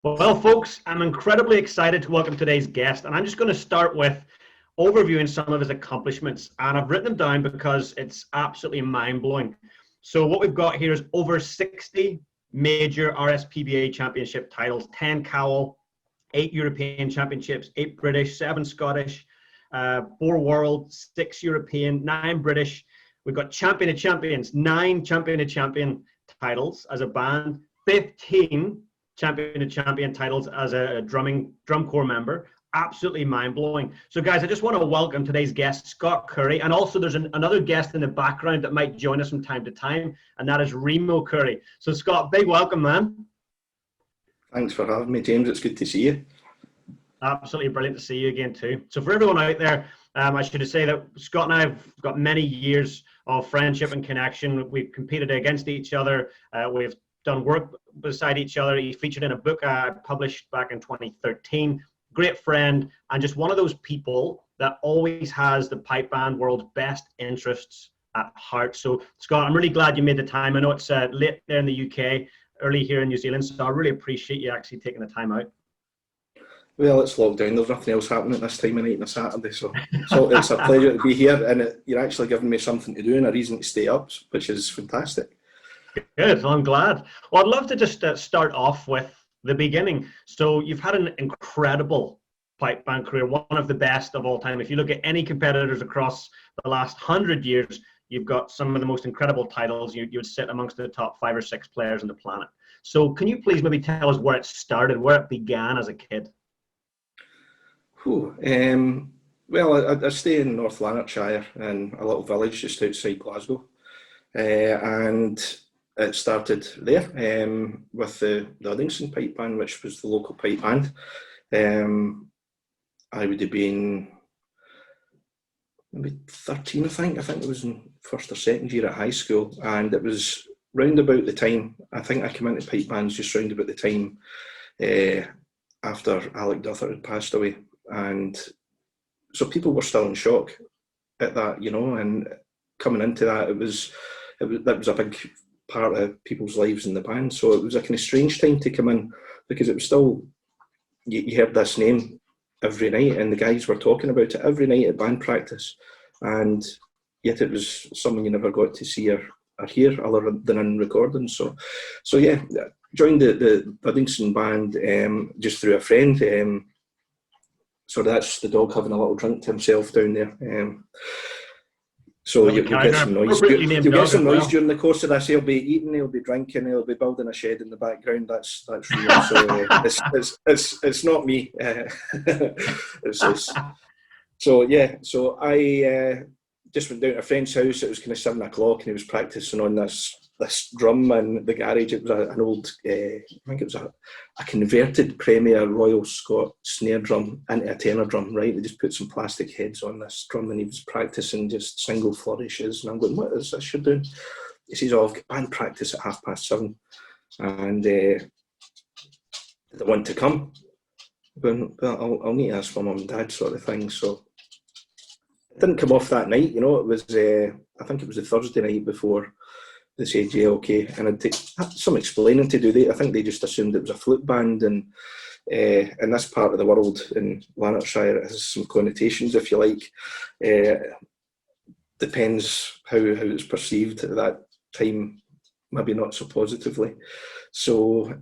Well, folks, I'm incredibly excited to welcome today's guest, and I'm just going to start with overviewing some of his accomplishments, and I've written them down because it's absolutely mind-blowing. So what we've got here is over 60 major RSPBA championship titles, 10 Cowell, 8 European championships, 8 British, 7 Scottish, 4 World, 6 European, 9 British. We've got Champion of Champions, 9 Champion of Champion titles as a band, 15 Champion of Champion titles as a drum corps member. Absolutely mind-blowing. So guys, I just want to welcome today's guest, Scott Currie, and also there's another guest in the background that might join us from time to time, and that is Remo Currie. So Scott, big welcome, man. Thanks for having me, James. It's good to see you. Absolutely brilliant to see you again too. So for everyone out there, I should say that Scott and I have got many years of friendship and connection. We've competed against each other. We've done work beside each other. He featured in a book I published back in 2013. Great friend, and just one of those people that always has the pipe band world's best interests at heart. So Scott, I'm really glad you made the time. I know it's late there in the UK, early here in New Zealand, so I really appreciate you actually taking the time out. Well, it's lockdown. There's nothing else happening at this time of night on a Saturday, so it's a pleasure to be here, and you're actually giving me something to do and a reason to stay up, which is fantastic. Good, well, I'm glad. Well, I'd love to just start off with the beginning. So you've had an incredible pipe band career, one of the best of all time. If you look at any competitors across the last 100 years, you've got some of the most incredible titles. You would sit amongst the top 5 or 6 players on the planet. So can you please maybe tell us where it started, where it began as a kid? Well, I stay in North Lanarkshire in a little village just outside Glasgow, and it started there with the Uddingston Pipe Band, which was the local pipe band. I would have been maybe 13, I think it was in first or second year at high school, and it was round about the time, I think I came into pipe bands just round about the time after Alec Duthart had passed away, and so people were still in shock at that, you know, and coming into that, that was a big part of people's lives in the band. So it was a kind of strange time to come in, because it was still, you heard this name every night, and the guys were talking about it every night at band practice, and yet it was someone you never got to see or hear other than in recordings. So yeah, joined the Uddingston band just through a friend. So that's the dog having a little drink to himself down there. So you'll get some noise. You'll get some noise during the course of this. He'll be eating, he'll be drinking, he'll be building a shed in the background. That's real. So it's not me. So yeah. So I just went down to a friend's house. It was kind of 7 o'clock, and he was practicing on this drum in the garage. It was an old, I think it was a converted Premier Royal Scott snare drum into a tenor drum, right? They just put some plastic heads on this drum, and he was practicing just single flourishes, and I'm going, what is this you're doing? He says, oh, I've got band practice at 7:30, and they want to come. But I'll need to ask my mum and dad, sort of thing. So it didn't come off that night, you know. It was, I think it was the Thursday night before. They said, yeah, okay, and I'd take some explaining to do. I think they just assumed it was a flute band, and in this part of the world, in Lanarkshire, it has some connotations, if you like. Depends how it's perceived at that time, maybe not so positively. So,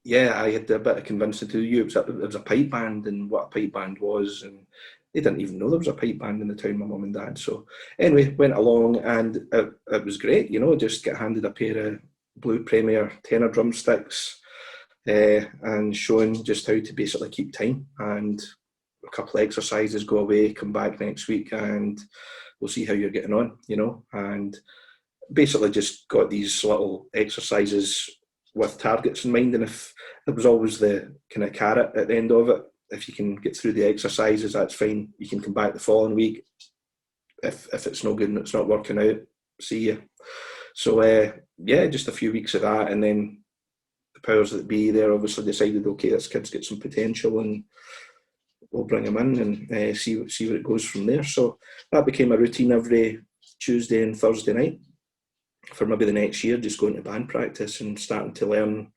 yeah, I had a bit of convincing to do. It was a pipe band, and what a pipe band was, and they didn't even know there was a pipe band in the town, my mum and dad. So anyway, went along, and it was great, you know, just get handed a pair of blue Premier tenor drumsticks and shown just how to basically keep time, and a couple of exercises, go away, come back next week, and we'll see how you're getting on, you know. And basically just got these little exercises with targets in mind, and if there was always the kind of carrot at the end of it, if you can get through the exercises, that's fine. You can come back the following week. If it's no good and it's not working out, see you. So yeah, just a few weeks of that, and then the powers that be there obviously decided, okay, this kid's got some potential, and we'll bring him in and see where it goes from there. So that became a routine every Tuesday and Thursday night. for maybe the next year, just going to band practice and starting to learn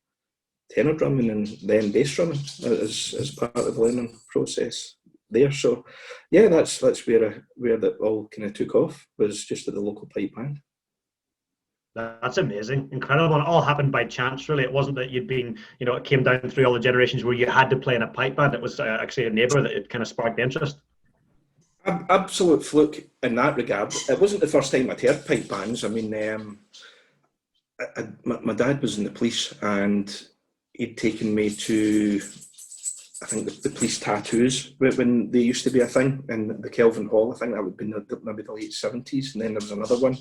tenor drumming and then bass drumming as part of the learning process there. So yeah, that's where that all kind of took off, was just at the local pipe band. That's amazing, incredible. And it all happened by chance, really. It wasn't that you'd been, it came down through all the generations where you had to play in a pipe band. It was actually a neighbour that it kind of sparked the interest. Absolute fluke in that regard. It wasn't the first time I'd heard pipe bands. I mean, my dad was in the police, and he'd taken me to, I think, the police tattoos when they used to be a thing in the Kelvin Hall. I think that would be maybe the late 70s, and then there was another one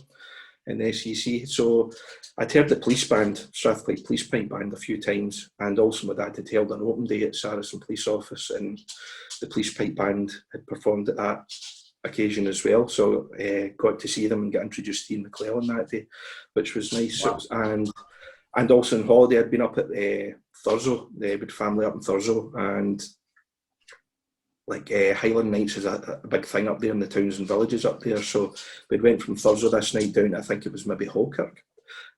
in the SEC. So I'd heard the police band, Strathclyde Police Pipe Band, a few times, and also my dad had held an open day at Saracen Police Office, and the police pipe band had performed at that occasion as well. So got to see them and get introduced to Ian McClellan that day, which was nice. Wow. And also on holiday, I'd been up at Thurso, the Wood family up in Thurso, and like Highland Nights is a big thing up there in the towns and villages up there. So we went from Thurso this night down to, I think it was maybe Halkirk,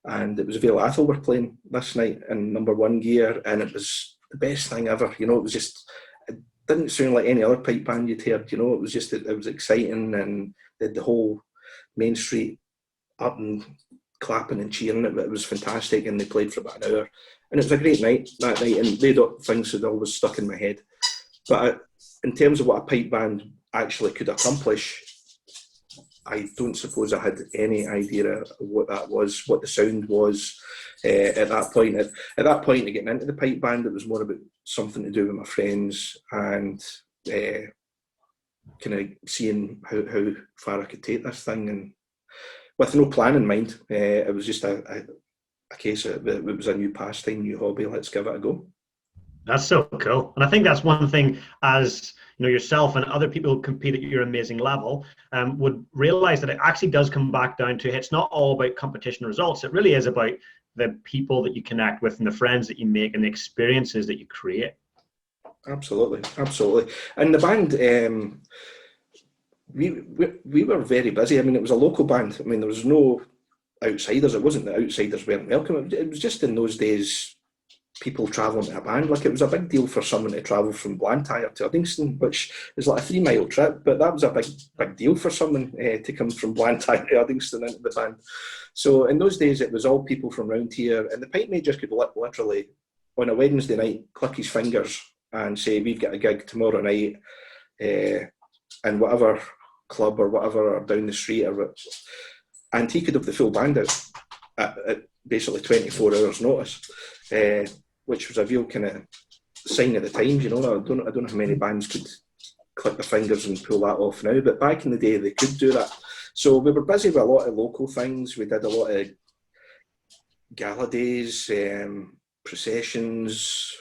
and it was Vale Athol were playing this night in #1 gear, and it was the best thing ever. It was just, it didn't sound like any other pipe band you'd heard. It was just, it was exciting, and they had the whole main street up and clapping and cheering. It was fantastic, and they played for about an hour, and it was a great night that night, and they got things that always stuck in my head. But in terms of what a pipe band actually could accomplish, I don't suppose I had any idea what that was, what the sound was at that point. At that point of getting into the pipe band, it was more about something to do with my friends and kind of seeing how far I could take this thing, and with no plan in mind. It was just a case of, it was a new pastime, new hobby, let's give it a go. That's so cool. And I think that's one thing, as yourself and other people who compete at your amazing level would realize, that it actually does come back down to, it's not all about competition results. It really is about the people that you connect with and the friends that you make and the experiences that you create. Absolutely. And the band, we were very busy. I mean, it was a local band. I mean, there was no outsiders. It wasn't that outsiders weren't welcome. It was just in those days, people travelling to a band. Like, it was a big deal for someone to travel from Blantyre to Uddingston, which is like a 3-mile trip, but that was a big deal for someone to come from Blantyre to Uddingston into the band. So in those days, it was all people from round here, and the pipe major could literally, on a Wednesday night, click his fingers and say, we've got a gig tomorrow night in whatever club or whatever, or down the street, and he could have the full band out at basically 24 hours notice. Which was a real kind of sign of the times, I don't know how many bands could click their fingers and pull that off now, but back in the day they could do that. So we were busy with a lot of local things. We did a lot of gala days, processions.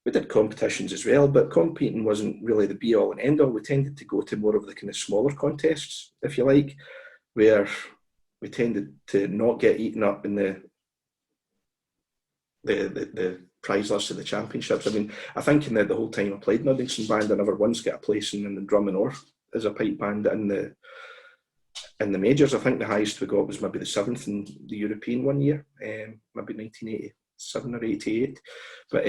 We did competitions as well, but competing wasn't really the be all and end all. We tended to go to more of the kind of smaller contests, if you like, where we tended to not get eaten up in the prize list of the championships. I mean, I think in the whole time I played in Uddingston band, I never once got a place in the Drumming or as a pipe band in the majors. I think the highest we got was maybe the 7th in the European one year, maybe 1987 or 88. But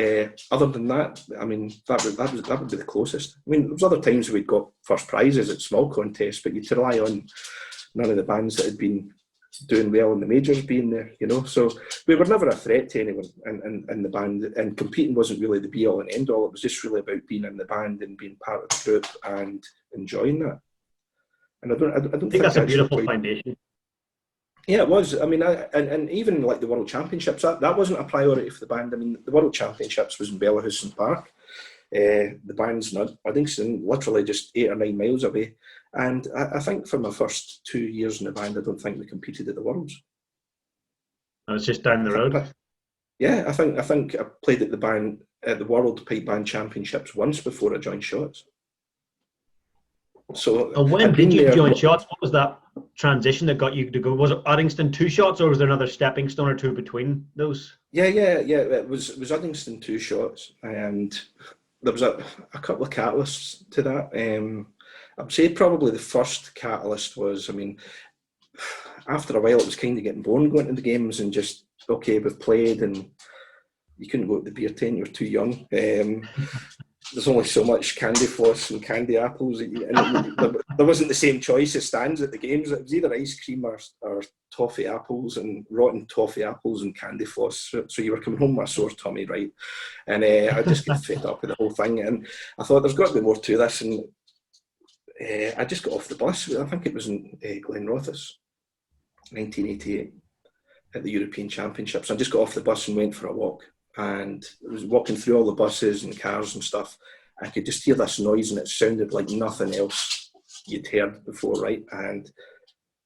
other than that, I mean, that would be the closest. I mean, there was other times we'd got first prizes at small contests, but you'd rely on none of the bands that had been doing well in the majors being there, so we were never a threat to anyone in the band, and competing wasn't really the be all and end all. It was just really about being in the band and being part of the group and enjoying that. And I don't think that's a beautiful foundation. Yeah, it was. I mean, and even like the World Championships, that wasn't a priority for the band. I mean, the World Championships was in Bellahouston Park. The band's in Uddingston, literally just 8 or 9 miles away. And I think for my first 2 years in the band, I don't think we competed at the Worlds. Oh, it's just down the road. Yeah, I think I played at the World Pipe Band Championships once before I joined Shotts. So when did you join Shotts? What was that transition that got you to go? Was it Uddingston to Shotts, or was there another stepping stone or two between those? Yeah. It was Uddingston to Shotts, and there was a couple of catalysts to that. I'd say probably the first catalyst was, I mean, after a while, it was kind of getting boring going to the games and just, okay, we've played, and you couldn't go to the beer tent, you're too young. There's only so much candy floss and candy apples, and there wasn't the same choice as stands at the games. It was either ice cream or toffee apples, and rotten toffee apples and candy floss. So you were coming home with a sore tummy, right? And I just get fed up with the whole thing. And I thought there's got to be more to this. And I just got off the bus. I think it was in Glenrothes, 1988, at the European Championships. I just got off the bus and went for a walk. And I was walking through all the buses and cars and stuff. I could just hear this noise, and it sounded like nothing else you'd heard before, right? And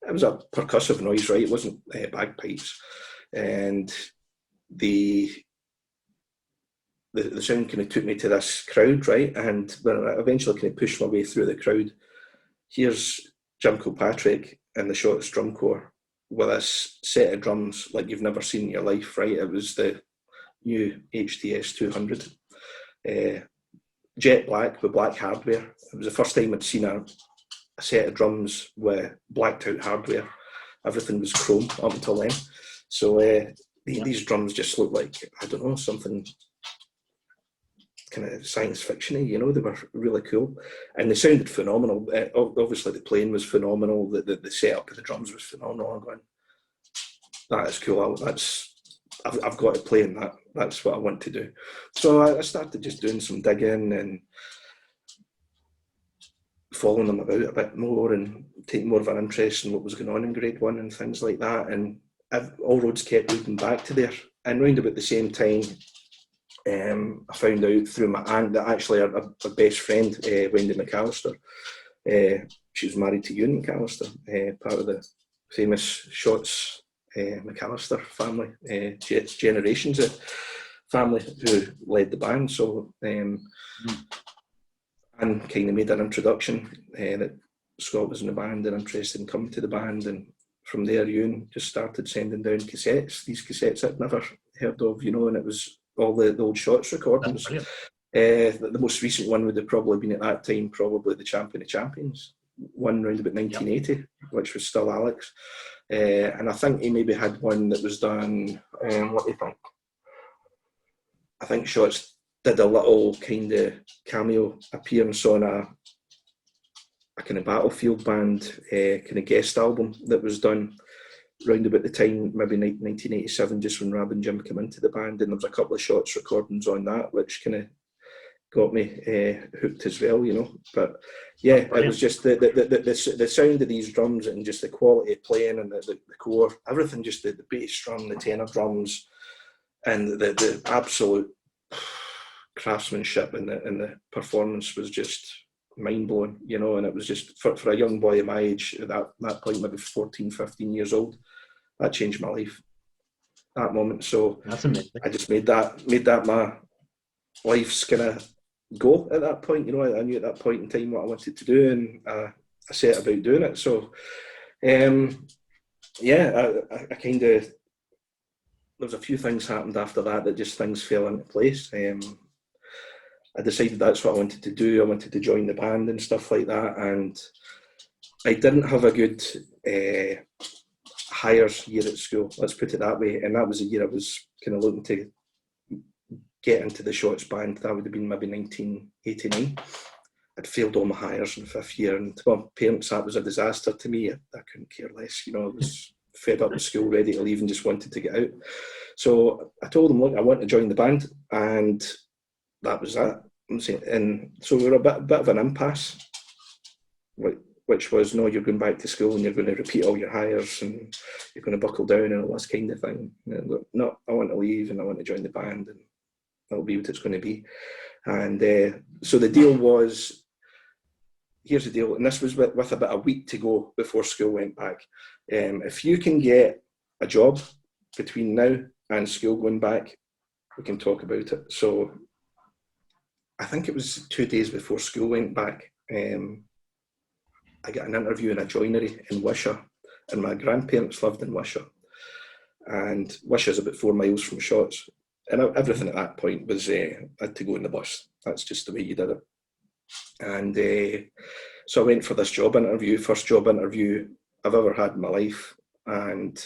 it was a percussive noise, right? It wasn't bagpipes. And the sound kind of took me to this crowd, right? And when I eventually kind of pushed my way through the crowd, here's Jim Kilpatrick and the Shotts Drum Corps with this set of drums like you've never seen in your life, right? It was the new HTS 200, jet black with black hardware. It was the first time I'd seen a set of drums with blacked out hardware. Everything was chrome up until then. So these drums just looked like, I don't know, something kind of science fiction-y, you know. They were really cool. And they sounded phenomenal. Obviously the playing was phenomenal. The setup of the drums was phenomenal. I'm going, that is cool. I've got to play in that. That's what I want to do. So I started just doing some digging and following them about a bit more and taking more of an interest in what was going on in grade one and things like that. And all roads kept leading back to there. And round about the same time, I found out through my aunt that actually our best friend, Wendy McAllister, she was married to Ewan McAllister, part of the famous Shotts McAllister family, generations of family who led the band. So and kind of made an introduction that Scott was in the band and interested in coming to the band, and from there Ewan just started sending down cassettes, these cassettes I'd never heard of, you know, and it was all the old Shotts recordings. The most recent one would have probably been at that time probably the Champion of Champions one round about 1980, which was still Alex. And I think he maybe had one that was done, what do you think? I think Shotts did a little kind of cameo appearance on a kind of Battlefield band kind of guest album that was done round about the time, maybe 1987, just when Rab and Jim came into the band, and there was a couple of Shotts recordings on that, which kind of got me hooked as well, you know. But yeah, it was just the sound of these drums and just the quality of playing and the core, everything, just the bass drum, the tenor drums, and the absolute craftsmanship and the performance was just mind-blowing, you know. And it was just, for a young boy of my age, at that point, maybe 14, 15 years old, that changed my life, that moment. So that's amazing. I just made that my life's kind of go at that point, you know. I knew at that point in time what I wanted to do, and I set about doing it. So yeah, I kind of, there was a few things happened after that just things fell into place. I decided that's what I wanted to do. I wanted to join the band and stuff like that, and I didn't have a good hires year at school, let's put it that way. And that was the year I was kind of looking to get into the Shotts band. That would have been maybe 1989. I'd failed all my hires in the 5th year, and to my parents that was a disaster. To me, I couldn't care less, you know. I was fed up with school, ready to leave, and just wanted to get out. So I told them, look, I want to join the band, and that was that. And so we were a bit of an impasse, which was, no, you're going back to school and you're going to repeat all your hires and you're going to buckle down and all this kind of thing. And look, no, I want to leave and I want to join the band, and that'll be what it's going to be. And so the deal was, here's the deal, and this was with about a week to go before school went back. If you can get a job between now and school going back, we can talk about it. So I think it was 2 days before school went back, I got an interview in a joinery in Wishaw, and my grandparents lived in Wishaw, and Wishaw's about 4 miles from Shotts, and everything at that point was I had to go in the bus. That's just the way you did it. And so I went for this job interview. First job interview, I've ever had in my life, and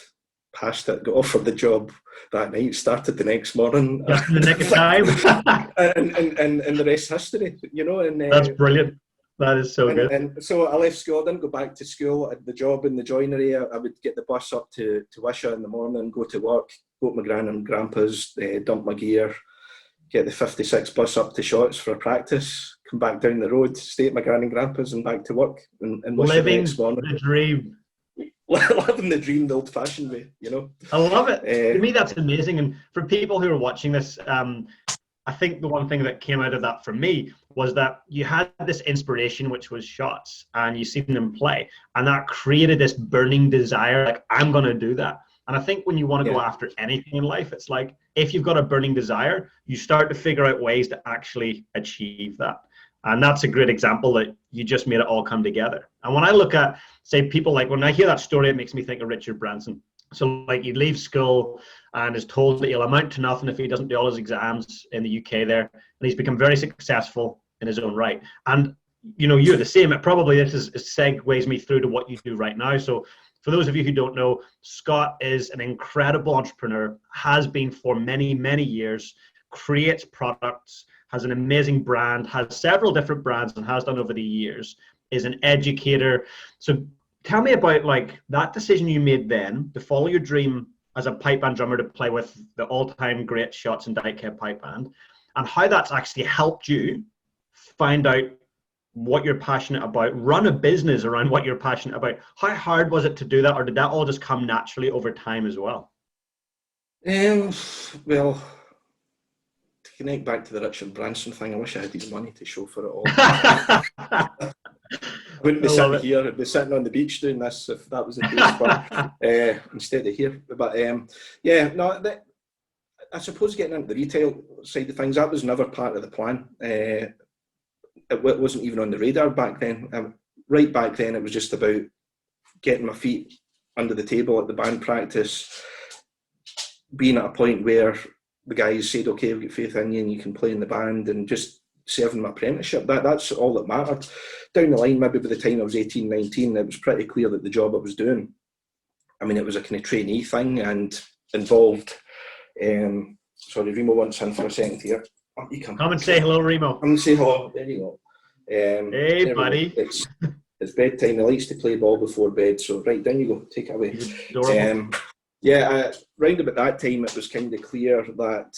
passed it, got offered the job that night, started the next morning. Just in the nick of time. and the rest history, you know. And That's brilliant. That is so good. And so I left school. I didn't go back to school. The job in the joinery, I would get the bus up to Wishaw in the morning, go to work, go to my gran and grandpa's, dump my gear, get the 56 bus up to Shotts for a practice, come back down the road, stay at my gran and grandpa's and back to work. And living the dream. Living the dream the old-fashioned way, you know. I love it. To me, that's amazing. And for people who are watching this, I think the one thing that came out of that for me was that you had this inspiration, which was Shotts, and you seen them play, and that created this burning desire, like, I'm going to do that. And I think when you want to go after anything in life, it's like, if you've got a burning desire, you start to figure out ways to actually achieve that. And that's a great example that you just made it all come together. And when I look at, say, people, like, when I hear that story, it makes me think of Richard Branson. So, like, he leaves school and is told that he'll amount to nothing if he doesn't do all his exams in the UK there. And he's become very successful in his own right. And, you know, you're the same. It probably, this segues me through to what you do right now. So for those of you who don't know, Scott is an incredible entrepreneur, has been for many, many years, creates products, has an amazing brand, has several different brands and has done over the years, is an educator. So tell me about, like, that decision you made then to follow your dream as a pipe band drummer to play with the all-time great Shotts and Dykehead pipe band, and how that's actually helped you find out what you're passionate about, run a business around what you're passionate about. How hard was it to do that, or did that all just come naturally over time as well? Well, to connect back to the Richard Branson thing, I wish I had his money to show for it all. I wouldn't be sitting here, I'd be sitting on the beach doing this if that was the case, but instead of here. But yeah, no, I suppose getting into the retail side of things, that was never part of the plan. It wasn't even on the radar back then. Right back then, it was just about getting my feet under the table at the band practice, being at a point where the guys said, okay, we've got faith in you and you can play in the band, and just serving my apprenticeship. That's all that mattered. Down the line, maybe by the time I was 18, 19, it was pretty clear that the job I was doing, I mean, it was a kind of trainee thing and involved, sorry, Remo wants in for a second here. Oh, you come and say hello, Remo. Come and say hello. There you go. Hey, buddy. It's bedtime. He likes to play ball before bed, so right, down you go. Take it away. Yeah, round about that time, it was kind of clear that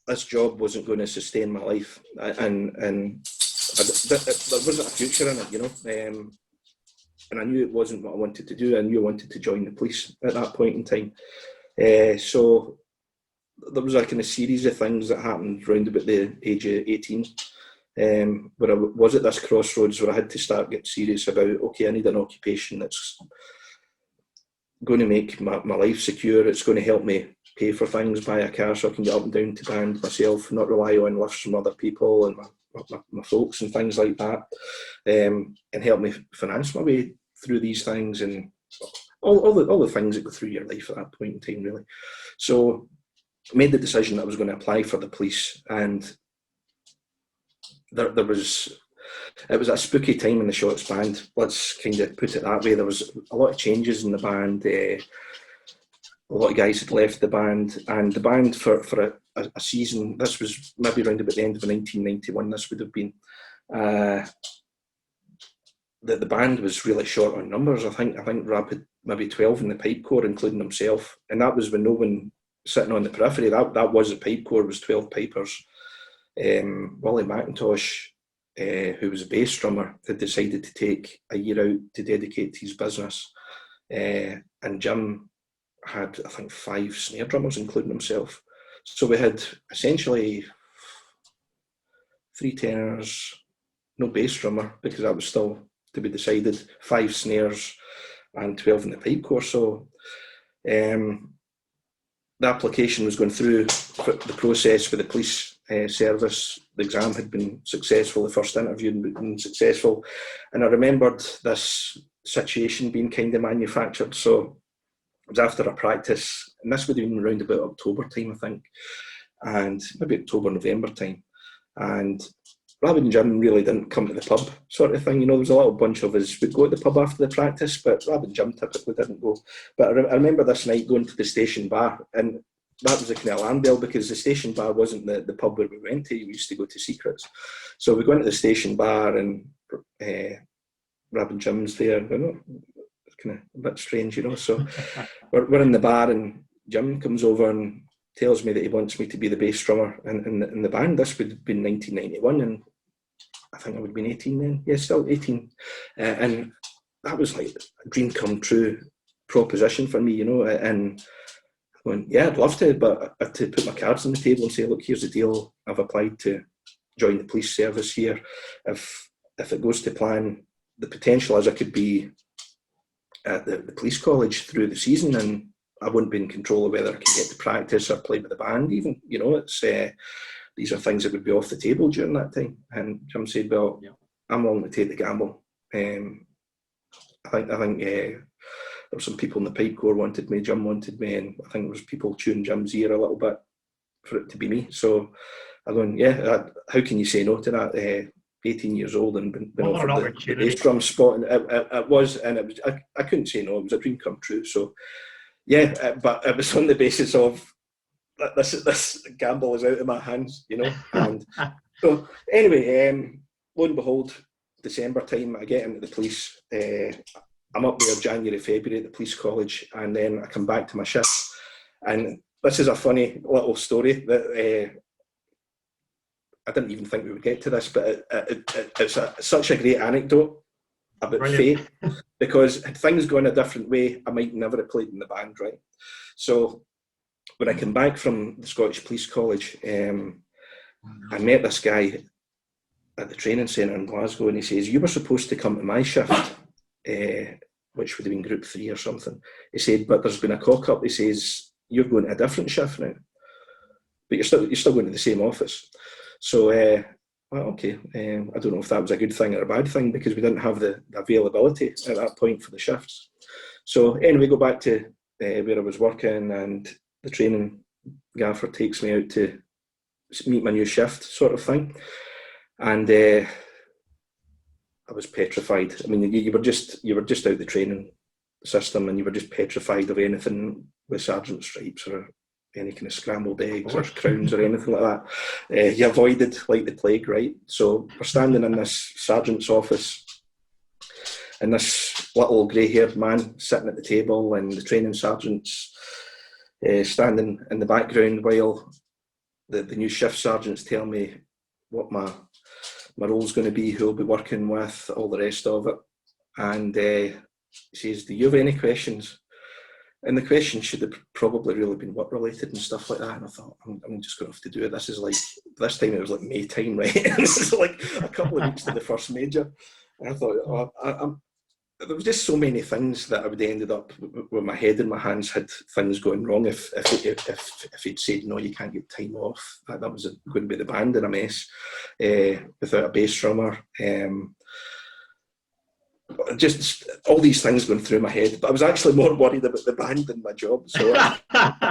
this job wasn't going to sustain my life, and there wasn't a future in it, you know. And I knew it wasn't what I wanted to do. I knew I wanted to join the police at that point in time. So there was a kind of series of things that happened round about the age of 18, where I was at this crossroads where I had to start getting serious about, okay, I need an occupation that's going to make my life secure. It's going to help me pay for things, buy a car so I can get up and down to band myself, not rely on lifts from other people and my folks and things like that, and help me finance my way through these things and all the things that go through your life at that point in time, really. So I made the decision that I was going to apply for the police, and it was a spooky time in the Shotts band, let's kind of put it that way. There was a lot of changes in the band. A lot of guys had left the band, and the band for a season, this was maybe around about the end of 1991, this would have been, the band was really short on numbers. I think Rab had maybe 12 in the pipe corps, including himself, and that was when no one sitting on the periphery, that was the pipe corps, was 12 pipers. Willie McIntosh, who was a bass drummer, had decided to take a year out to dedicate to his business, and Jim had, I think, 5 snare drummers, including himself. So we had essentially 3 tenors, no bass drummer, because that was still to be decided, 5 snares and 12 in the pipe corps. So the application was going through the process for the police service. The exam had been successful, the first interview had been successful, and I remembered this situation being kind of manufactured. So it was after a practice, and this would have been around about October time, I think, and maybe October, November time. And Rabid and Jim really didn't come to the pub sort of thing. You know, there was a little bunch of us would go to the pub after the practice, but Rabid and Jim typically didn't go. But I remember this night going to the station bar, and that was a kind of alarm bell, because the station bar wasn't the pub where we went to. We used to go to Secrets. So we go into the station bar, and Rabid and Jim's there. It's kind of a bit strange, you know. So we're in the bar, and Jim comes over and tells me that he wants me to be the bass drummer in the band. This would have been 1991, and I think I would have been 18 then. Yeah, still 18. And that was like a dream come true proposition for me, you know. And I went, yeah, I'd love to, but I had to put my cards on the table and say, look, here's the deal. I've applied to join the police service here. If it goes to plan, the potential is I could be at the police college through the season, and I wouldn't be in control of whether I could get to practice or play with the band even. You know, it's these are things that would be off the table during that time. And Jim said, well, yeah, I'm willing to take the gamble. I think there were some people in the pipe corps wanted me, Jim wanted me, and I think there was people chewing Jim's ear a little bit for it to be me. So I'm going, yeah, how can you say no to that? 18 years old and been offered the bass drum spot, and it was I couldn't say no. It was a dream come true. So yeah, but it was on the basis of this gamble is out of my hands, you know. And so anyway, lo and behold, December time, I get into the police. I'm up there January, February at the police college, and then I come back to my shift. And this is a funny little story that I didn't even think we would get to this, but it's such a great anecdote about fate, because had things gone a different way, I might never have played in the band, right? So when I came back from the Scottish Police College, I met this guy at the training centre in Glasgow, and he says, you were supposed to come to my shift, which would have been group 3 or something. He said, but there's been a cock-up. He says, you're going to a different shift now, but you're still going to the same office. So, well, okay, I don't know if that was a good thing or a bad thing, because we didn't have the availability at that point for the shifts. So anyway, go back to where I was working, and the training gaffer takes me out to meet my new shift sort of thing. And I was petrified. I mean, you were just out the training system, and you were just petrified of anything with sergeant stripes or any kind of scrambled eggs or crowns or anything like that. You avoided like the plague, right? So we're standing in this sergeant's office, and this little grey-haired man sitting at the table, and the training sergeant's standing in the background while the new shift sergeants tell me what my role's going to be, who I'll be working with, all the rest of it. And he says, do you have any questions? And the question should have probably really been work related and stuff like that. And I thought, I'm just going to have to do it. This is like, this time it was like May time, right? This is like a couple of weeks to the first major. And I thought, there was just so many things that I would have ended up with my head in my hands had things going wrong. If he'd said, no, you can't get time off, that was going to be the band in a mess without a bass drummer. Just all these things going through my head, but I was actually more worried about the band than my job. So I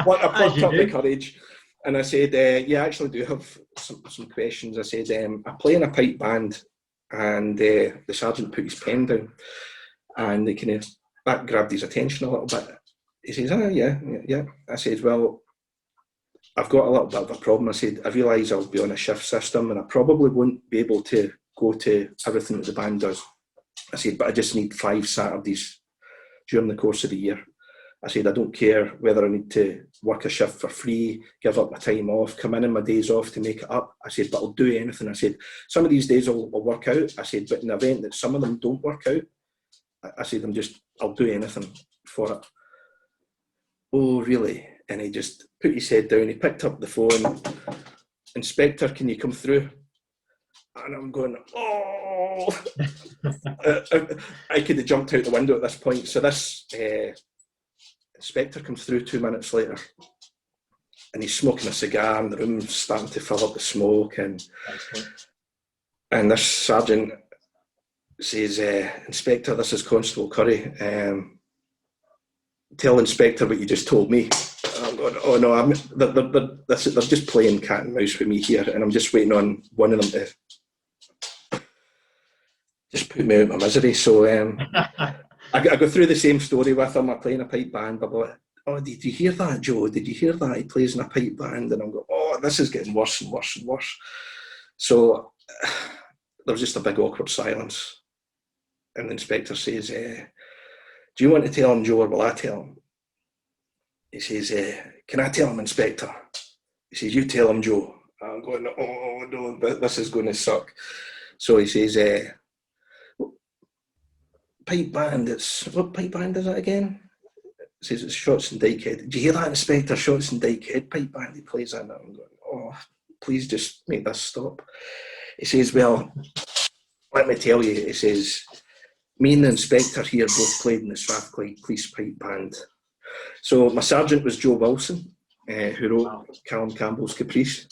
plucked up the courage, and I said, yeah, I actually do have some questions. I said, I play in a pipe band, and the sergeant put his pen down, and that grabbed his attention a little bit. He says, yeah. I said, well, I've got a little bit of a problem. I said, I realise I'll be on a shift system, and I probably won't be able to go to everything that the band does. I said, but I just need 5 Saturdays during the course of the year. I said, I don't care whether I need to work a shift for free, give up my time off, come in on my days off to make it up. I said, but I'll do anything. I said, some of these days will work out. I said, but in the event that some of them don't work out, I said, I'll do anything for it. Oh, really? And he just put his head down. He picked up the phone. Inspector, can you come through? And I'm going, oh. I could have jumped out the window at this point. So this inspector comes through 2 minutes later, and he's smoking a cigar, and the room's starting to fill up with smoke. And this sergeant says, Inspector, this is Constable Currie. Tell Inspector what you just told me. And I'm going, oh no, they're just playing cat and mouse with me here, and I'm just waiting on one of them just put me out of my misery. So I go through the same story with him. I'm playing a pipe band, but I'm like, oh, did you hear that, Joe? Did you hear that? He plays in a pipe band. And I'm going, oh, this is getting worse and worse and worse. So there was just a big awkward silence. And the inspector says, do you want to tell him, Joe, or will I tell him? He says, can I tell him, Inspector? He says, you tell him, Joe. I'm going, oh, no, this is going to suck. So he says, pipe band, what pipe band is it again? He says, it's Shotts and Dykehead. Did you hear that, Inspector? Shotts and Dykehead pipe band, he plays in it. I'm going, oh, please just make this stop. He says, well, let me tell you, he says, me and the inspector here both played in the Strathclyde Police pipe band. So my sergeant was Joe Wilson, who wrote Callum Campbell's Caprice.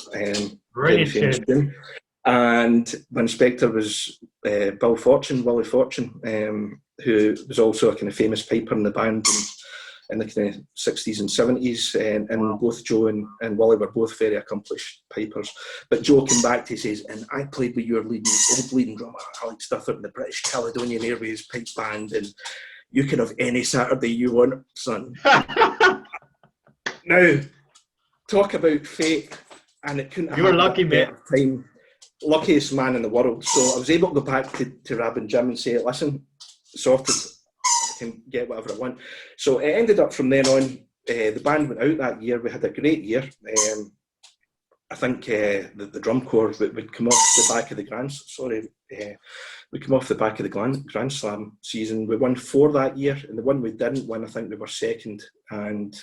Brilliant tune. And my inspector was Willie Fortune, who was also a kind of famous piper in the band in the kind of 60s and 70s. And both Joe and Willie were both very accomplished pipers. But Joe came back to says, and I played with your leading drummer, Alex Duthert, in the British Caledonian Airways pipe band, and you can have any Saturday you want, son. Now, talk about fate, and it couldn't have You were lucky, mate. Time. Luckiest man in the world. So I was able to go back to Rab and Jim and say, listen, sorted, I can get whatever I want. So it ended up from then on, the band went out that year. We had a great year. I think the drum corps would come off the back of the we come off the back of the Grand Slam season. We won 4 that year, and the one we didn't win, I think we were second, and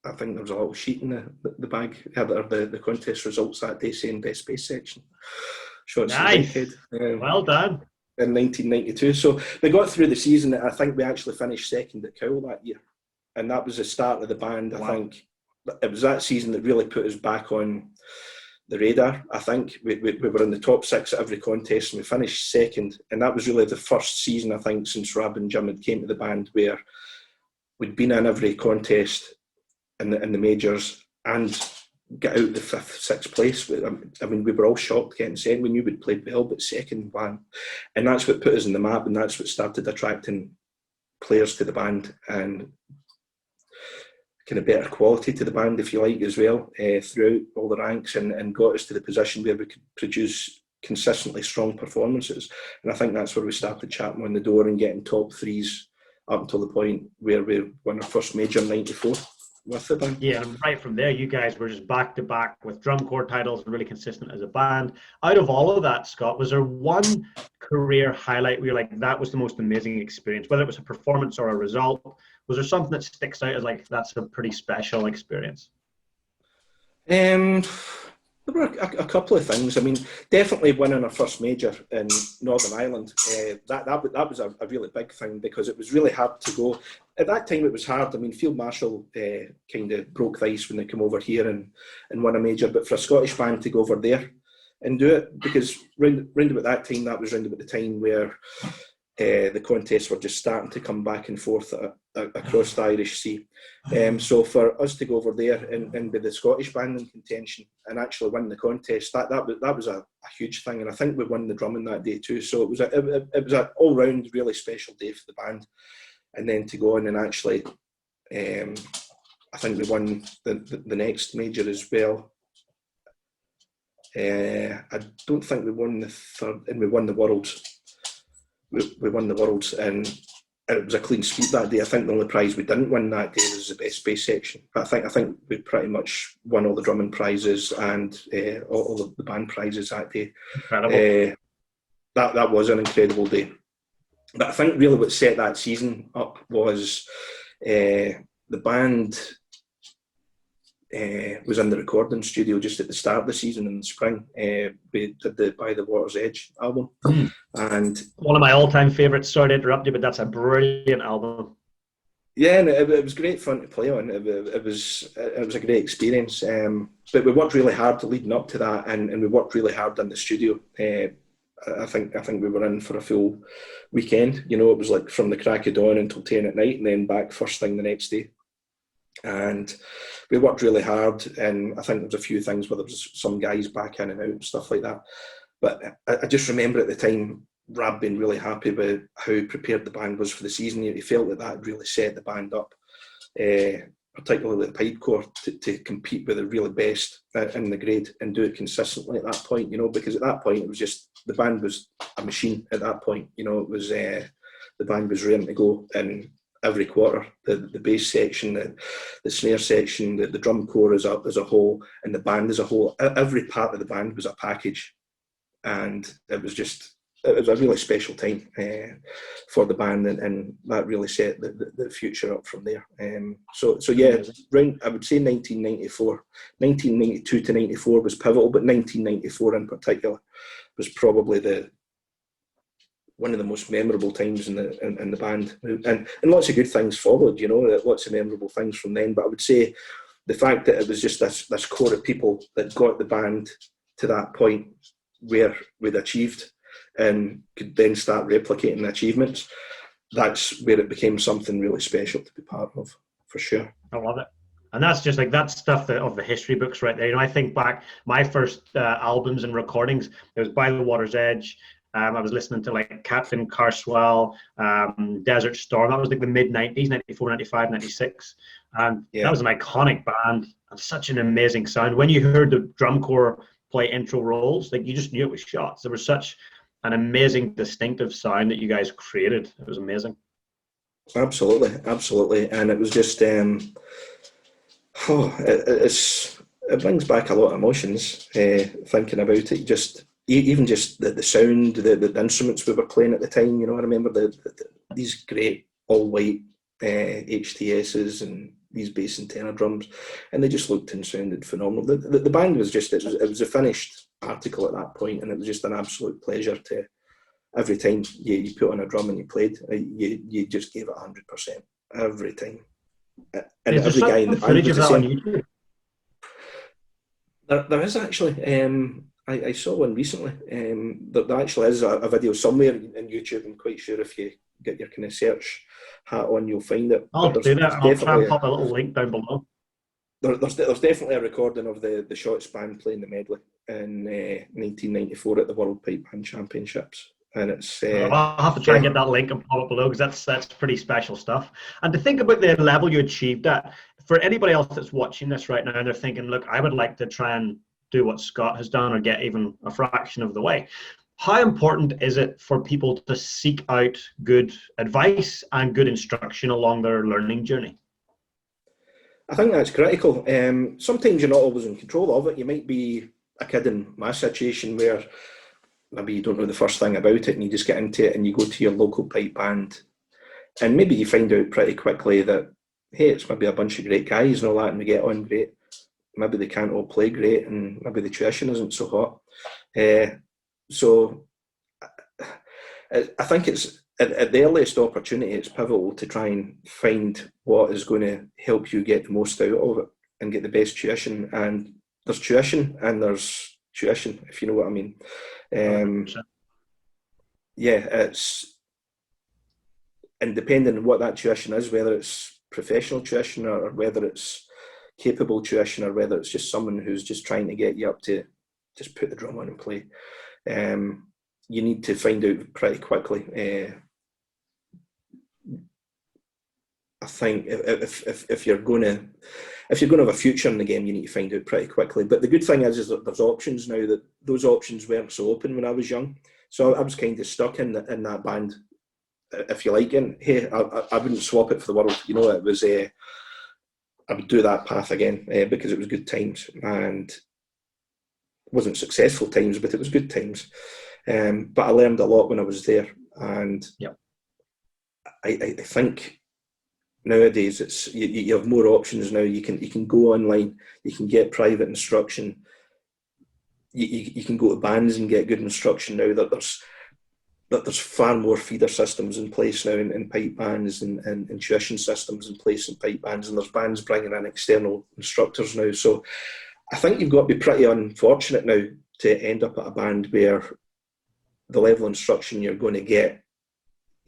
I think there was a little sheet in the bag, the contest results that day saying best bass section. Shotts and Dykehead. Well done. In 1992. So we got through the season. I think we actually finished second at Cowell that year. And that was the start of the band. I think it was that season that really put us back on the radar. I think we were in the top 6 at every contest, and we finished second. And that was really the first season, I think, since Rab and Jim had came to the band, where we'd been in every contest in the majors and get out the 5th, 6th place. I mean, we were all shocked getting second. We knew we'd played well, but second band. And that's what put us in the map, and that's what started attracting players to the band and kind of better quality to the band, if you like, as well, throughout all the ranks, and got us to the position where we could produce consistently strong performances. And I think that's where we started chapping on the door and getting top 3s up until the point where we won our first major in '94. With the band. Yeah, and right from there, you guys were just back to back with drum corps titles, really consistent as a band. Out of all of that, Scott, was there one career highlight where you're like, that was the most amazing experience, whether it was a performance or a result? Was there something that sticks out as like, that's a pretty special experience? There were a couple of things. I mean, definitely winning our first major in Northern Ireland, that was a really big thing, because it was really hard to go. At that time, it was hard. I mean, Field Marshal kind of broke the ice when they came over here and won a major, but for a Scottish band to go over there and do it, because round about that time, that was round about the time where the contests were just starting to come back and forth across the Irish Sea. So for us to go over there and be the Scottish band in contention and actually win the contest, that was a huge thing. And I think we won the drumming that day too. So it was an all-round really special day for the band. And then to go on and actually, I think we won the next major as well. I don't think we won the third, and we won the Worlds. We won the Worlds, and it was a clean sweep that day. I think the only prize we didn't win that day was the best bass section. But I think we pretty much won all the drumming prizes and all of the band prizes that day. Incredible. That was an incredible day. But I think really what set that season up was the band was in the recording studio just at the start of the season in the spring. We did the By the Water's Edge album. And one of my all-time favourites. Sorry to interrupt you, but that's a brilliant album. Yeah, and it was great fun to play on. It was a great experience. But we worked really hard leading up to that, and we worked really hard in the studio. I think we were in for a full weekend. You know, it was like from the crack of dawn until 10 at night, and then back first thing the next day. And we worked really hard, and I think there was a few things where there was some guys back in and out and stuff like that. But I just remember at the time Rab being really happy with how prepared the band was for the season. He felt that that really set the band up, particularly the pipe corps, to compete with the really best in the grade and do it consistently at that point, you know, because at that point it was just, the band was a machine at that point, you know. It was, the band was ready to go in every quarter. The bass section, the snare section, the drum corps as a whole, and the band as a whole, every part of the band was a package. And it was a really special time for the band, and that really set the future up from there. So yeah, I would say 1992 to 94 was pivotal, but 1994 in particular was probably one of the most memorable times in the band, and lots of good things followed, you know, lots of memorable things from then. But I would say the fact that it was just this core of people that got the band to that point where we'd achieved and could then start replicating the achievements, that's where it became something really special to be part of, for sure. I love it. And that's just like that stuff of the history books right there. You know, I think back, my first albums and recordings, it was By the Water's Edge. I was listening to like Captain Carswell, Desert Storm. That was like the mid-90s, 94, 95, 96. And that was an iconic band and such an amazing sound. When you heard the drum corps play intro rolls, like you just knew it was Shotts. There was such an amazing distinctive sound that you guys created. It was amazing. Absolutely. And it was just, it brings back a lot of emotions, thinking about it. Just even just the sound, the instruments we were playing at the time. You know, I remember these great all white HTSs and these bass and tenor drums, and they just looked and sounded phenomenal. The band was just, it was a finished article at that point, and it was just an absolute pleasure to, every time you put on a drum and you played, you just gave it 100% every time. And every guy in the band was the same. There is actually. I saw one recently. There actually is a video somewhere in YouTube. I'm quite sure if you get your kind of search hat on, you'll find it. I'll do that. I'll try and pop a little link down below. There's definitely a recording of the Shotts band playing the medley in 1994 at the World Pipe Band Championships. And it's I'll have to try and get that link and pop it below, because that's pretty special stuff. And to think about the level you achieved at, for anybody else that's watching this right now and they're thinking, look, I would like to try and do what Scott has done or get even a fraction of the way. How important is it for people to seek out good advice and good instruction along their learning journey? I think that's critical. Sometimes you're not always in control of it. You might be a kid in my situation where maybe you don't know the first thing about it and you just get into it and you go to your local pipe band, and maybe you find out pretty quickly that, hey, it's maybe a bunch of great guys and all that, and we get on great. Maybe they can't all play great, and maybe the tuition isn't so hot. So I think it's at the earliest opportunity, it's pivotal to try and find what is going to help you get the most out of it and get the best tuition. And there's tuition and there's tuition, if you know what I mean. It's, and depending on what that tuition is, whether it's professional tuition or whether it's capable tuition or whether it's just someone who's just trying to get you up to just put the drum on and play, you need to find out pretty quickly. I think if you're going to have a future in the game, you need to find out pretty quickly. But the good thing is that there's options now, that those options weren't so open when I was young. So I was kind of stuck in that band, if you like. And hey, I wouldn't swap it for the world. You know, it was I would do that path again because it was good times, and it wasn't successful times, but it was good times. But I learned a lot when I was there, and I think nowadays it's you have more options now. You can go online, you can get private instruction, you can go to bands and get good instruction now. That there's far more feeder systems in place now in pipe bands, and tuition systems in place in pipe bands, and there's bands bringing in external instructors now. So I think you've got to be pretty unfortunate now to end up at a band where the level of instruction you're going to get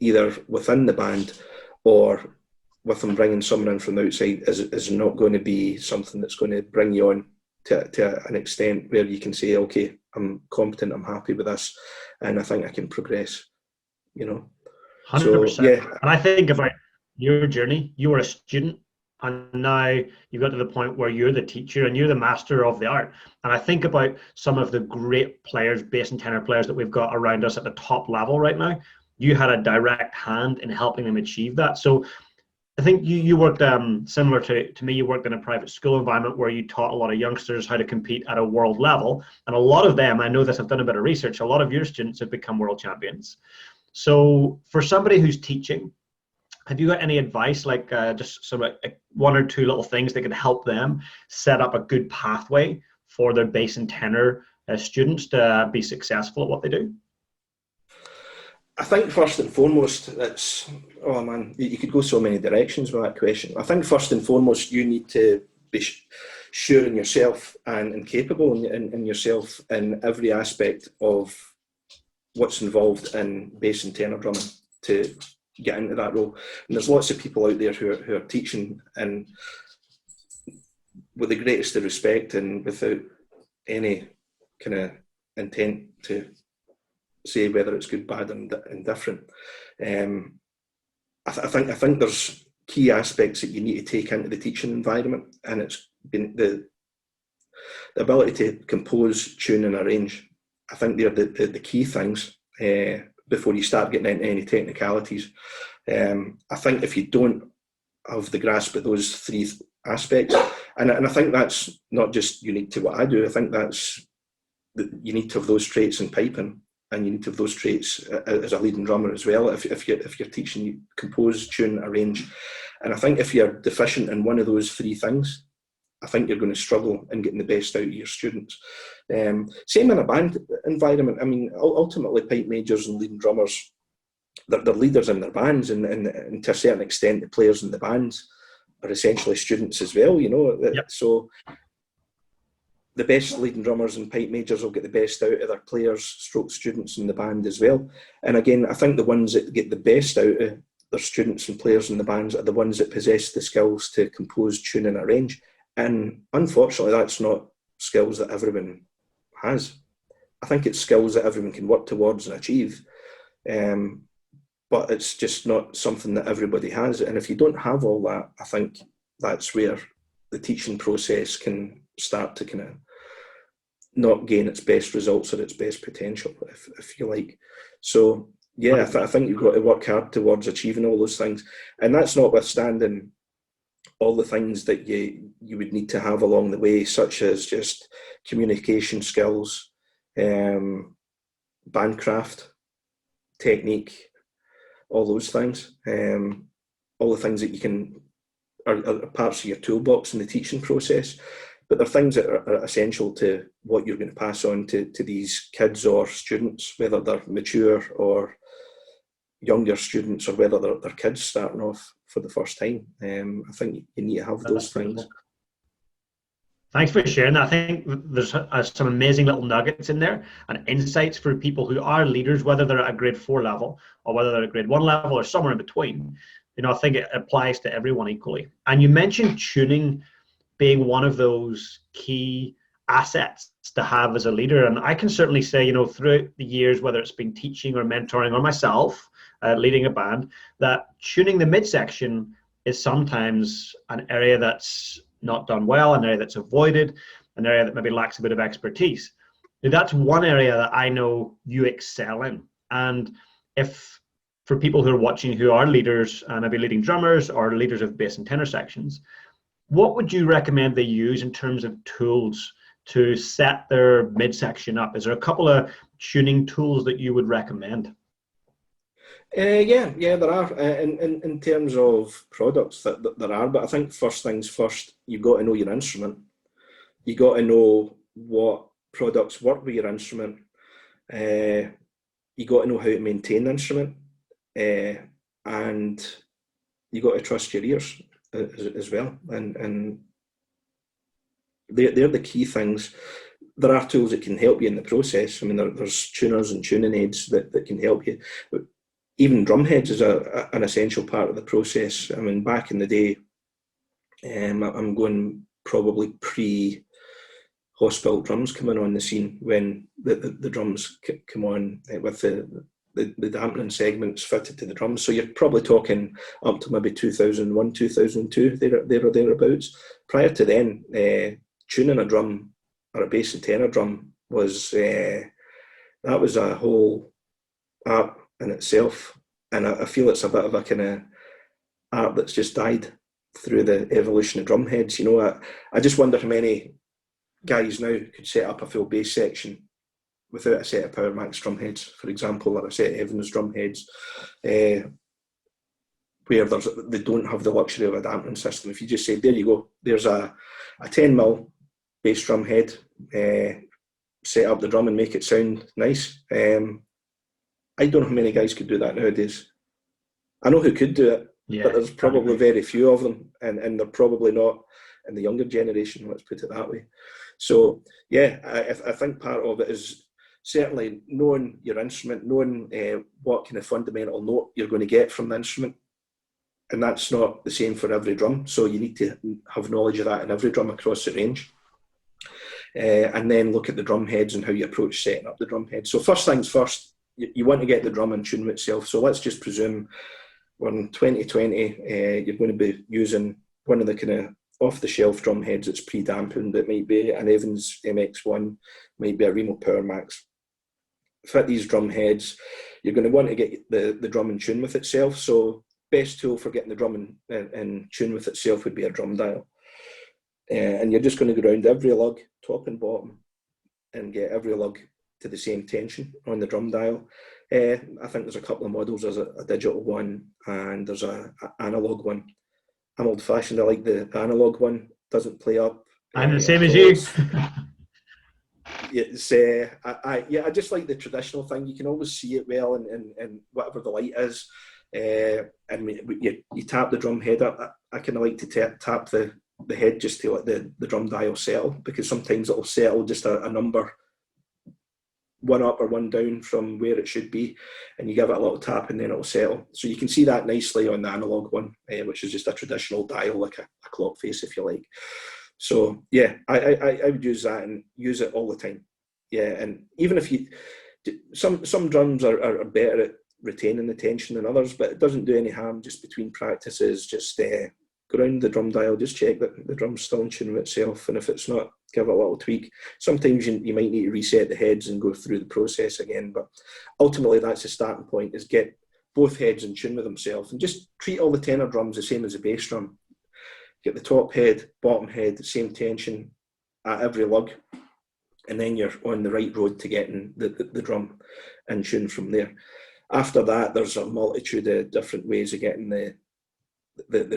either within the band or with them bringing someone in from the outside is not going to be something that's going to bring you on to an extent where you can say, okay, I'm competent, I'm happy with this, and I think I can progress. you know. So 100%. yeah, And I think about your journey. You were a student, and now you got to the point where you're the teacher and you're the master of the art. And I think about some of the great players, bass and tenor players that we've got around us at the top level right now. You had a direct hand in helping them achieve that. So I think you worked similar to me. You worked in a private school environment where you taught a lot of youngsters how to compete at a world level. And a lot of them, I know this, I've done a bit of research, a lot of your students have become world champions. So for somebody who's teaching, have you got any advice, like just sort of one or two little things that could help them set up a good pathway for their bass and tenor students to be successful at what they do? I think first and foremost, it's, oh man, you could go so many directions with that question. I think first and foremost, you need to be sure in yourself and capable in yourself in every aspect of what's involved in bass and tenor drumming to get into that role. And there's lots of people out there who are teaching and with the greatest of respect and without any kind of intent to say whether it's good, bad, and indifferent. I think there's key aspects that you need to take into the teaching environment, and it's been the ability to compose, tune, and arrange. I think they're the key things before you start getting into any technicalities. I think if you don't have the grasp of those three aspects, and I think that's not just unique to what I do. I think that's you need to have those traits in piping. And you need to have those traits as a leading drummer as well. If you're teaching, you compose, tune, arrange, and I think if you're deficient in one of those three things, I think you're going to struggle in getting the best out of your students. Same in a band environment. I mean, ultimately, pipe majors and leading drummers, they're leaders in their bands, and to a certain extent, the players in the bands are essentially students as well. You know, Yep. So the best leading drummers and pipe majors will get the best out of their players, stroke students in the band as well. And again, I think the ones that get the best out of their students and players in the bands are the ones that possess the skills to compose, tune, and arrange. And unfortunately, that's not skills that everyone has. I think it's skills that everyone can work towards and achieve. But it's just not something that everybody has. And if you don't have all that, I think that's where the teaching process can start to kind of not gain its best results or its best potential, if you like. So yeah, I think you've got to work hard towards achieving all those things, and that's notwithstanding all the things that you would need to have along the way, such as just communication skills, bandcraft, technique, all those things, all the things that you can are parts of your toolbox in the teaching process. But they're things that are essential to what you're going to pass on to these kids or students, whether they're mature or younger students, or whether they're kids starting off for the first time. I think you need to have those things. Thanks for sharing that. I think there's some amazing little nuggets in there and insights for people who are leaders, whether they're at a grade 4 level or whether they're at grade 1 level or somewhere in between. You know, I think it applies to everyone equally. And you mentioned tuning being one of those key assets to have as a leader. And I can certainly say, you know, throughout the years, whether it's been teaching or mentoring or myself leading a band, that tuning the midsection is sometimes an area that's not done well, an area that's avoided, an area that maybe lacks a bit of expertise. Now, that's one area that I know you excel in. And if for people who are watching who are leaders, maybe leading drummers or leaders of bass and tenor sections, what would you recommend they use in terms of tools to set their midsection up? Is there a couple of tuning tools that you would recommend? Yeah, there are. In terms of products, that there are. But I think first things first, you've got to know your instrument. You got to know what products work with your instrument. You got to know how to maintain the instrument, and you got to trust your ears as well. And they're the key things. There are tools that can help you in the process. I mean, there's tuners and tuning aids that can help you. But even drum heads is an essential part of the process. I mean, back in the day, I'm going probably pre-hospital drums coming on the scene when the drums come on with the the dampening segments fitted to the drums. So you're probably talking up to maybe 2001, 2002, there or thereabouts. Prior to then, tuning a drum or a bass and tenor drum was that was a whole art in itself, and I feel it's a bit of a kind of art that's just died through the evolution of drum heads. You know, I just wonder how many guys now could set up a full bass section without a set of Power Max drum heads, for example, or a set of Evans drum heads, where they don't have the luxury of a dampening system. If you just say, there you go, there's a 10mm bass drum head, set up the drum and make it sound nice. I don't know how many guys could do that nowadays. I know who could do it, but there's probably very few of them, and they're probably not in the younger generation, let's put it that way. So, yeah, I think part of it is certainly knowing your instrument, knowing what kind of fundamental note you're going to get from the instrument. And that's not the same for every drum. So you need to have knowledge of that in every drum across the range. And then look at the drum heads and how you approach setting up the drum heads. So first things first, you want to get the drum in tune with itself. So let's just presume we're in 2020, you're going to be using one of the kind of off-the-shelf drum heads that's pre-dampened. It might be an Evans MX1, might be a Remo Power Max. Fit these drum heads. You're going to want to get the drum in tune with itself. So best tool for getting the drum in tune with itself would be a drum dial. And you're just going to go around every lug, top and bottom, and get every lug to the same tension on the drum dial. I think there's a couple of models. There's a digital one and there's an analog one. I'm old-fashioned. I like the analog one. Doesn't play up. I'm the same as you. It's I just like the traditional thing. You can always see it well in whatever the light is. And you tap the drum head up. I kind of like to tap the head just to let the drum dial settle, because sometimes it'll settle just a number, one up or one down from where it should be, and you give it a little tap and then it'll settle. So you can see that nicely on the analog one, which is just a traditional dial, like a clock face, if you like. So yeah, I would use that and use it all the time. Yeah, and even if you, some drums are better at retaining the tension than others, but it doesn't do any harm just between practices. Just go around the drum dial, just check that the drum's still in tune with itself, and if it's not, give it a little tweak. Sometimes you might need to reset the heads and go through the process again, but ultimately that's the starting point, is get both heads in tune with themselves, and just treat all the tenor drums the same as a bass drum. Get the top head, bottom head, the same tension at every lug, and then you're on the right road to getting the drum in tune from there. After that, there's a multitude of different ways of getting the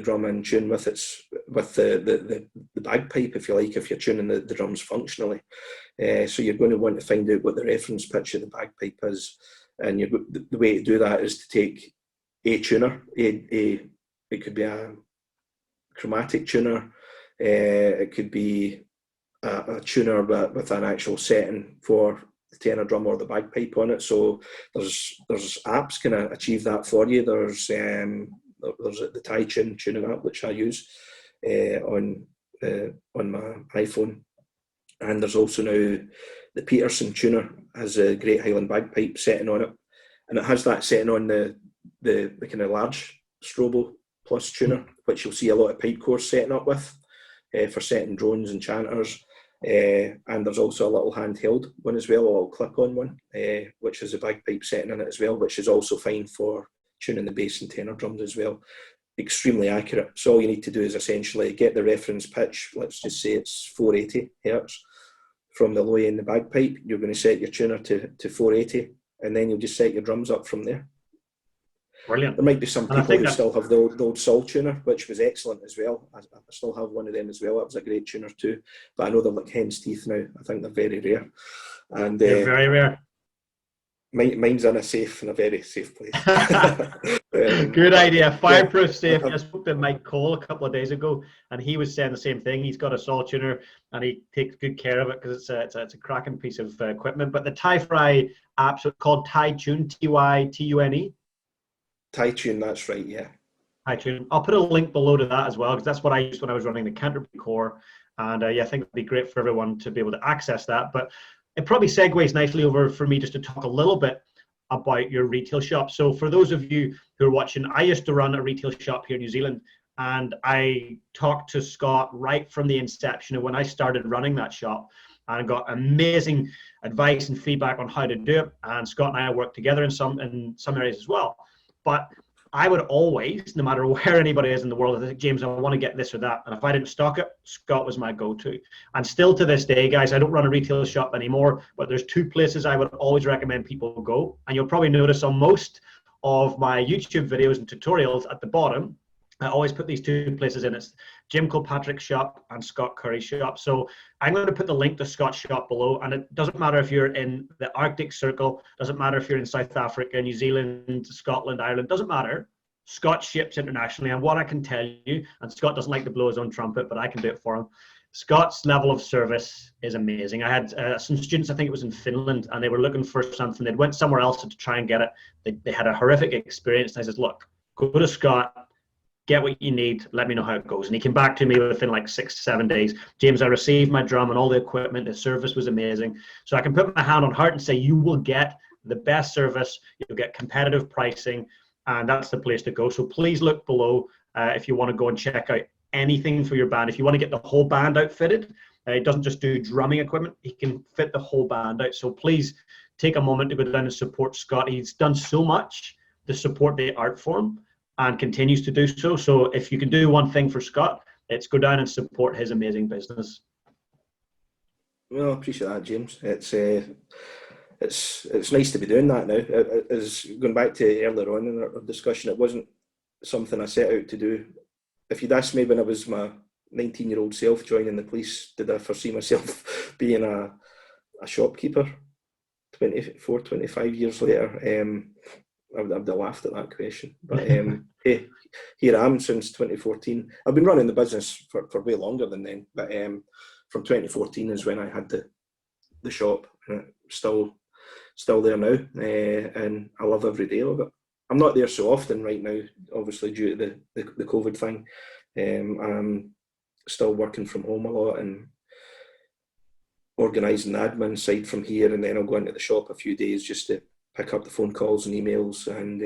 drum in tune with the bagpipe, if you like, if you're tuning the drums functionally. So you're going to want to find out what the reference pitch of the bagpipe is, and the way to do that is to take a tuner. It could be a chromatic tuner, it could be a tuner with an actual setting for the tenor drum or the bagpipe on it. So there's apps can achieve that for you. There's the TiTune tuning app, which I use on my iPhone, and there's also now the Peterson tuner has a Great Highland bagpipe setting on it, and it has that setting on the kind of large Strobo Plus tuner, which you'll see a lot of pipe cores setting up with for setting drones and chanters. And there's also a little handheld one as well, a little clip-on one, which has a bagpipe setting in it as well, which is also fine for tuning the bass and tenor drums as well. Extremely accurate. So all you need to do is essentially get the reference pitch. Let's just say it's 480 hertz from the low end of the bagpipe. You're going to set your tuner to 480, and then you'll just set your drums up from there. Brilliant. There might be some people who still have the old Sol tuner, which was excellent as well. I still have one of them as well. That was a great tuner too. But I know they're like hen's teeth now. I think they're very rare. And they're very rare. Mine's in a very safe place. Good idea. Fireproof safe. I spoke to Mike Cole a couple of days ago, and he was saying the same thing. He's got a Sol tuner, and he takes good care of it because it's a cracking piece of equipment. But the Ti-Fry app, so it's called TiTune, TiTune. TiTune, that's right, yeah. TiTune. I'll put a link below to that as well, because that's what I used when I was running the Canterbury core. And I think it'd be great for everyone to be able to access that. But it probably segues nicely over for me just to talk a little bit about your retail shop. So for those of you who are watching, I used to run a retail shop here in New Zealand, and I talked to Scott right from the inception of when I started running that shop, and got amazing advice and feedback on how to do it. And Scott and I worked together in some areas as well. But I would always, no matter where anybody is in the world, I think, James, I want to get this or that. And if I didn't stock it, Scott was my go-to. And still to this day, guys, I don't run a retail shop anymore, but there's two places I would always recommend people go. And you'll probably notice on most of my YouTube videos and tutorials at the bottom, I always put these two places in. It's Jim Kilpatrick shop and Scott Currie shop. So I'm going to put the link to Scott's shop below. And it doesn't matter if you're in the Arctic Circle, doesn't matter if you're in South Africa, New Zealand, Scotland, Ireland, doesn't matter. Scott ships internationally. And what I can tell you, and Scott doesn't like to blow his own trumpet, but I can do it for him. Scott's level of service is amazing. I had some students, I think it was in Finland, and they were looking for something. They went somewhere else to try and get it. They had a horrific experience. And I said, look, go to Scott, get what you need, let me know how it goes. And he came back to me within like 6 to 7 days. James, I received my drum and all the equipment. The service was amazing. So I can put my hand on heart and say, you will get the best service, you'll get competitive pricing, and that's the place to go. So please look below if you want to go and check out anything for your band. If you want to get the whole band outfitted, it doesn't just do drumming equipment, he can fit the whole band out. So please take a moment to go down and support Scott. He's done so much to support the art form and continues to do so. So if you can do one thing for Scott, it's go down and support his amazing business. Well, I appreciate that, James. It's nice to be doing that now. As going back to earlier on in our discussion, it wasn't something I set out to do. If you'd asked me when I was my 19-year-old self joining the police, did I foresee myself being a shopkeeper 24, 25 years later? I would have laughed at that question. But hey, here I am since 2014. I've been running the business for way longer than then. But from 2014 is when I had the shop. Still there now. And I love every day of it. I'm not there so often right now, obviously due to the COVID thing. I'm still working from home a lot and organising the admin side from here, and then I'll go into the shop a few days just to pick up the phone calls and emails and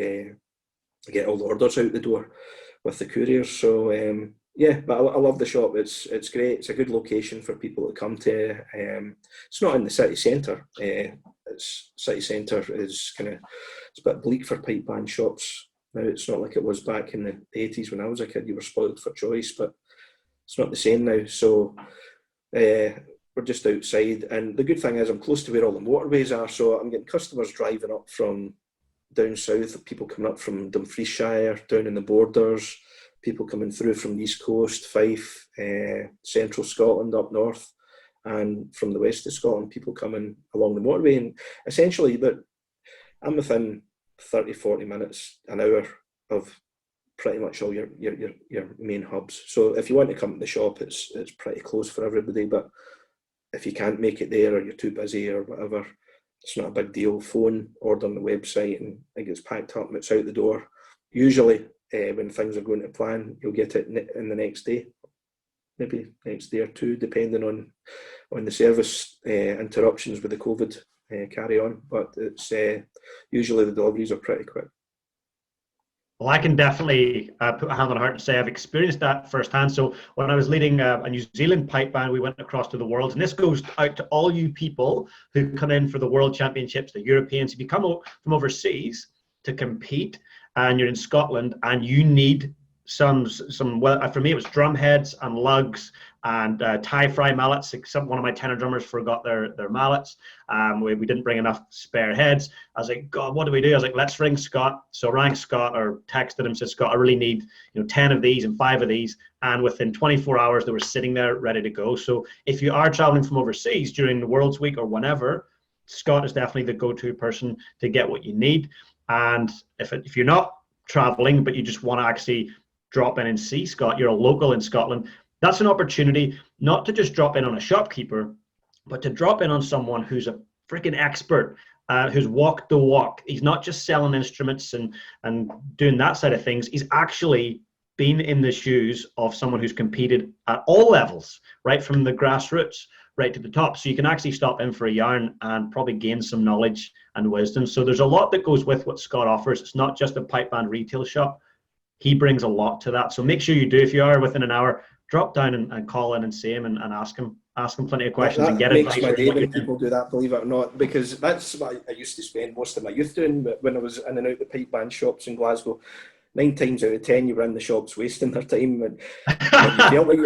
get all the orders out the door with the couriers. So yeah, but I love the shop. It's great. It's a good location for people to come to. It's not in the city centre. It's city centre is it's a bit bleak for pipe band shops now. It's not like it was back in the 80s when I was a kid. You were spoiled for choice, but it's not the same now. So we're just outside, and the good thing is I'm close to where all the motorways are, so I'm getting customers driving up from down south, people coming up from Dumfriesshire, down in the borders, people coming through from the East Coast, Fife, central Scotland up north, and from the west of Scotland, people coming along the motorway. And essentially, I'm within 30, 40 minutes, an hour of pretty much all your main hubs. So if you want to come to the shop, it's pretty close for everybody, but if you can't make it there or you're too busy or whatever, it's not a big deal. Phone, order on the website, and it gets packed up and it's out the door. Usually when things are going to plan, you'll get it in the next day, maybe next day or two, depending on the service interruptions with the COVID carry on. But it's usually the deliveries are pretty quick. Well, I can definitely put a hand on heart and say I've experienced that firsthand. So when I was leading a New Zealand pipe band, we went across to the world, and this goes out to all you people who come in for the World Championships, the Europeans. If you come from overseas to compete and you're in Scotland and you need some well, for me it was drum heads and lugs and tie fry mallets. One of my tenor drummers forgot their mallets. We didn't bring enough spare heads. I was like, God, what do we do? I was like, let's ring Scott. So I rang Scott, or texted him, said, Scott, I really need 10 of these and 5 of these. And within 24 hours, they were sitting there ready to go. So if you are traveling from overseas during the World's Week or whenever, Scott is definitely the go-to person to get what you need. And if you're not traveling, but you just want to actually drop in and see Scott, you're a local in Scotland, that's an opportunity not to just drop in on a shopkeeper, but to drop in on someone who's a freaking expert, who's walked the walk. He's not just selling instruments and doing that side of things. He's actually been in the shoes of someone who's competed at all levels, right from the grassroots, right to the top. So you can actually stop in for a yarn and probably gain some knowledge and wisdom. So there's a lot that goes with what Scott offers. It's not just a pipe band retail shop. He brings a lot to that. So make sure you do, if you are within an hour, drop down and call in and see him and ask him plenty of questions and get advice. That makes advice. my day when people do that, believe it or not, because that's what I used to spend most of my youth doing. But when I was in and out the pipe band shops in Glasgow, 9 times out of 10 you were in the shops wasting their time, and you felt like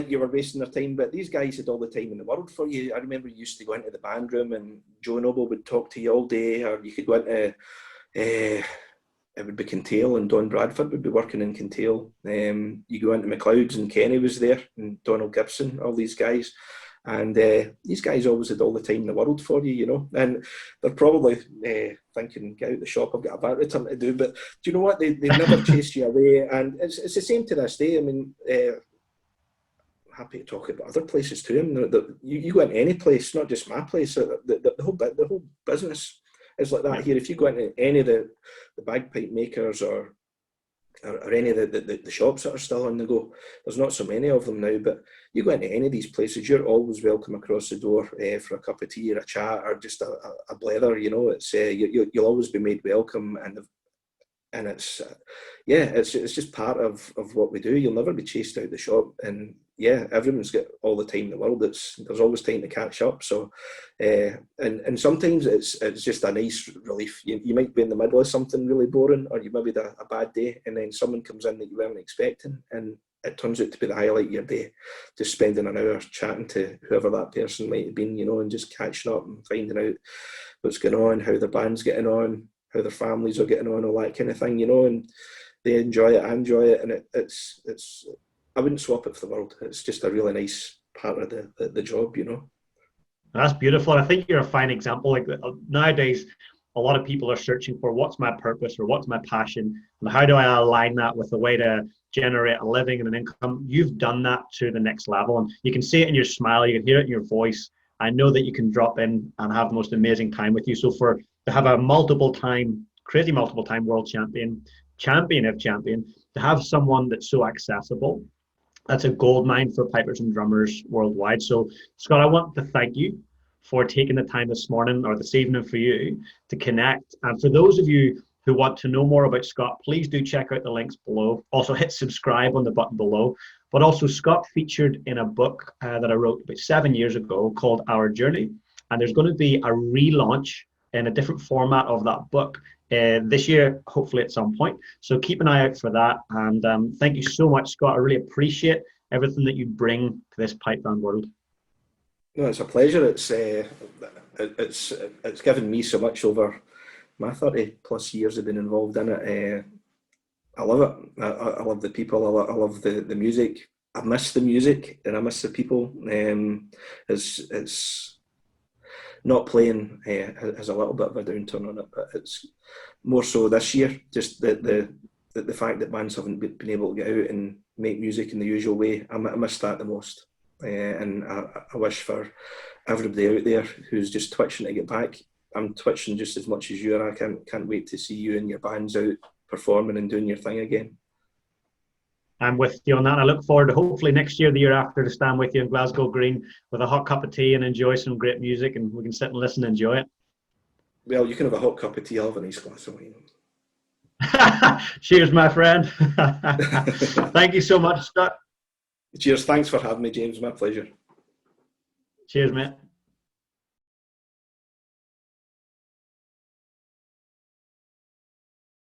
you were wasting their time. But these guys had all the time in the world for you. I remember you used to go into the band room and Joe Noble would talk to you all day, or you could go into it would be Kintail, and Don Bradford would be working in Kintail. You go into McLeod's and Kenny was there, and Donald Gibson, all these guys. And these guys always had all the time in the world for you, you know. And they're probably thinking, get out the shop, I've got a VAT return to do. But do you know what? They never chase you away. And it's the same to this day. I mean, happy to talk about other places too. You go into any place, not just my place, the whole business is like that here. If you go into any of the bagpipe makers or any of the shops that are still on the go, there's not so many of them now, but you go into any of these places, you're always welcome across the door for a cup of tea or a chat or just a blether, you know. It's you'll always be made welcome, and it's it's just part of what we do. You'll never be chased out the shop, and everyone's got all the time in the world. There's always time to catch up. So and sometimes it's just a nice relief. You might be in the middle of something really boring, or you maybe had a bad day, and then someone comes in that you weren't expecting, and it turns out to be the highlight of your day. Just spending an hour chatting to whoever that person might have been, you know, and just catching up and finding out what's going on, how their band's getting on, how their families are getting on, all that kind of thing, you know. And they enjoy it, I enjoy it, and it's I wouldn't swap it for the world. It's just a really nice part of the job, you know. That's beautiful. And I think you're a fine example. Like nowadays, a lot of people are searching for what's my purpose or what's my passion, and how do I align that with a way to generate a living and an income. You've done that to the next level, and you can see it in your smile, you can hear it in your voice. I know that you can drop in and have the most amazing time with you. So to have a crazy multiple time world champion, to have someone that's so accessible, that's a gold mine for pipers and drummers worldwide. So Scott, I want to thank you for taking the time this morning, or this evening for you, to connect. And for those of you who want to know more about Scott, please do check out the links below. Also hit subscribe on the button below. But also Scott featured in a book that I wrote about 7 years ago called Our Journey. And there's going to be a relaunch in a different format of that book this year, hopefully at some point. So keep an eye out for that. And thank you so much, Scott. I really appreciate everything that you bring to this pipe band world. No, it's a pleasure. It's given me so much over my 30 plus years of being involved in it. I love it. I love the people. I love the music. I miss the music and I miss the people. It's not playing has a little bit of a downturn on it, but it's more so this year. Just the fact that bands haven't been able to get out and make music in the usual way. I miss that the most. And I wish for everybody out there who's just twitching to get back. I'm twitching just as much as you, and I can't wait to see you and your bands out performing and doing your thing again. I'm with you on that. I look forward to hopefully next year, the year after, to stand with you in Glasgow Green with a hot cup of tea and enjoy some great music, and we can sit and listen and enjoy it. Well, you can have a hot cup of tea. I'll have a nice glass of wine. Cheers, my friend. Thank you so much, Scott. Cheers. Thanks for having me, James. My pleasure. Cheers, mate.